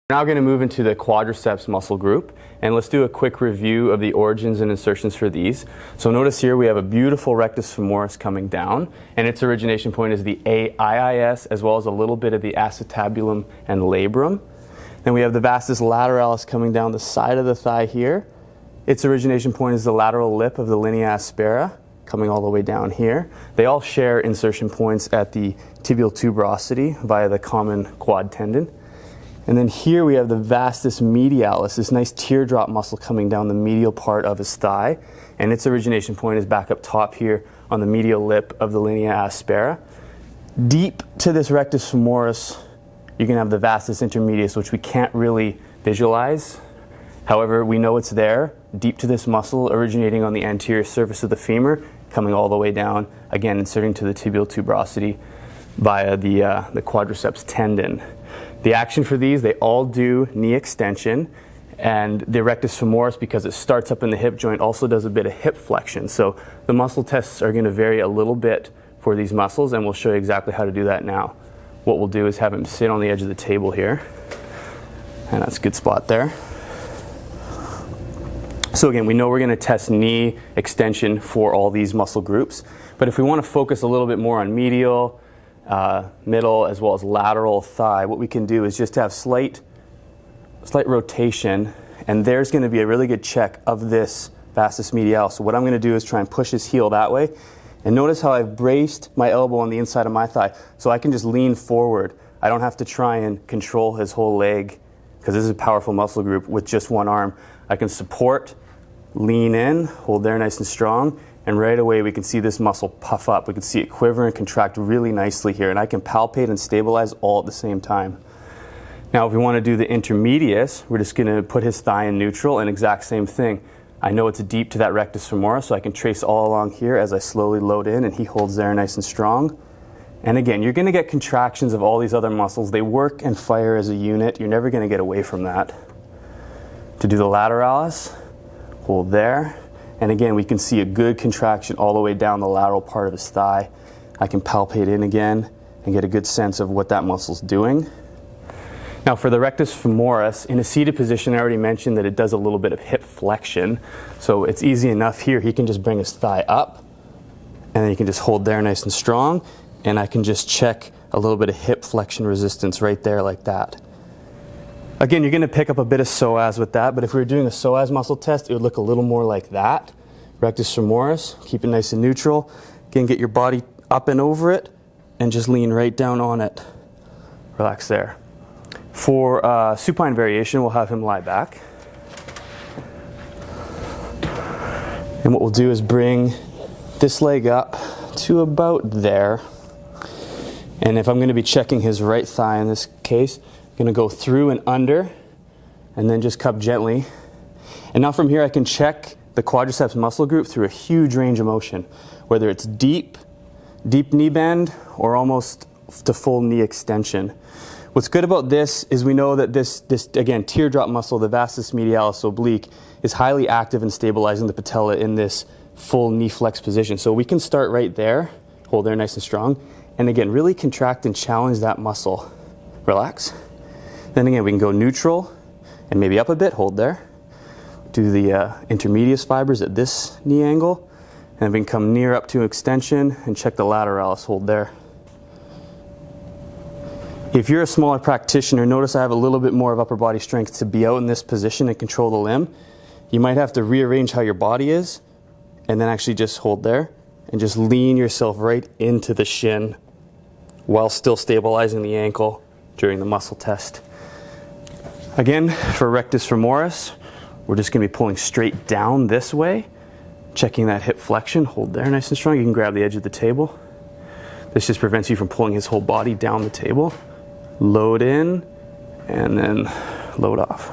We're now going to move into the quadriceps muscle group, and let's do a quick review of the origins and insertions for these. So notice here we have a beautiful rectus femoris coming down, and its origination point is the AIIS, as well as a little bit of the acetabulum and labrum. Then we have the vastus lateralis coming down the side of the thigh here. Its origination point is the lateral lip of the linea aspera, coming all the way down here. They all share insertion points at the tibial tuberosity via the common quad tendon. And then here we have the vastus medialis, this nice teardrop muscle coming down the medial part of his thigh. And its origination point is back up top here on the medial lip of the linea aspera. Deep to this rectus femoris, you can have the vastus intermedius, which we can't really visualize. However, we know it's there, deep to this muscle, originating on the anterior surface of the femur, coming all the way down, again inserting to the tibial tuberosity via the quadriceps tendon. The action for these, they all do knee extension, and the rectus femoris, because it starts up in the hip joint, also does a bit of hip flexion. So the muscle tests are going to vary a little bit for these muscles, and we'll show you exactly how to do that now. What we'll do is have him sit on the edge of the table here, and that's a good spot there. So again, we know we're going to test knee extension for all these muscle groups, but if we want to focus a little bit more on medial, middle, as well as lateral thigh, what we can do is just have slight rotation, and there's going to be a really good check of this vastus medialis. So what I'm going to do is try and push his heel that way, and notice how I've braced my elbow on the inside of my thigh, so I can just lean forward. I don't have to try and control his whole leg, because this is a powerful muscle group with just one arm. I can support, lean in, hold there nice and strong, and right away we can see this muscle puff up. We can see it quiver and contract really nicely here, and I can palpate and stabilize all at the same time. Now if we want to do the intermedius, we're just going to put his thigh in neutral, and exact same thing. I know it's deep to that rectus femoris, so I can trace all along here as I slowly load in, and he holds there nice and strong. And again, you're going to get contractions of all these other muscles. They work and fire as a unit. You're never going to get away from that. To do the lateralis, hold there. And again, we can see a good contraction all the way down the lateral part of his thigh. I can palpate in again and get a good sense of what that muscle's doing. Now for the rectus femoris, in a seated position, I already mentioned that it does a little bit of hip flexion. So it's easy enough here. He can just bring his thigh up, and then he can just hold there nice and strong. And I can just check a little bit of hip flexion resistance right there like that. Again, you're going to pick up a bit of psoas with that, but if we were doing a psoas muscle test, it would look a little more like that. Rectus femoris, keep it nice and neutral. Again, get your body up and over it, and just lean right down on it. Relax there. For supine variation, we'll have him lie back. And what we'll do is bring this leg up to about there. And if I'm going to be checking his right thigh in this case, I'm going to go through and under, and then just cup gently. And now from here I can check the quadriceps muscle group through a huge range of motion, whether it's deep knee bend, or almost to full knee extension. What's good about this is we know that this again, teardrop muscle, the vastus medialis oblique, is highly active in stabilizing the patella in this full knee flex position. So we can start right there, hold there nice and strong, and again, really contract and challenge that muscle. Relax. Then again, we can go neutral and maybe up a bit, hold there. Do the intermedius fibers at this knee angle, and we can come near up to extension and check the lateralis, hold there. If you're a smaller practitioner, notice I have a little bit more of upper body strength to be out in this position and control the limb. You might have to rearrange how your body is, and then actually just hold there and just lean yourself right into the shin while still stabilizing the ankle during the muscle test. Again, for rectus femoris, we're just going to be pulling straight down this way, checking that hip flexion, hold there nice and strong. You can grab the edge of the table. This just prevents you from pulling his whole body down the table. Load in, and then load off.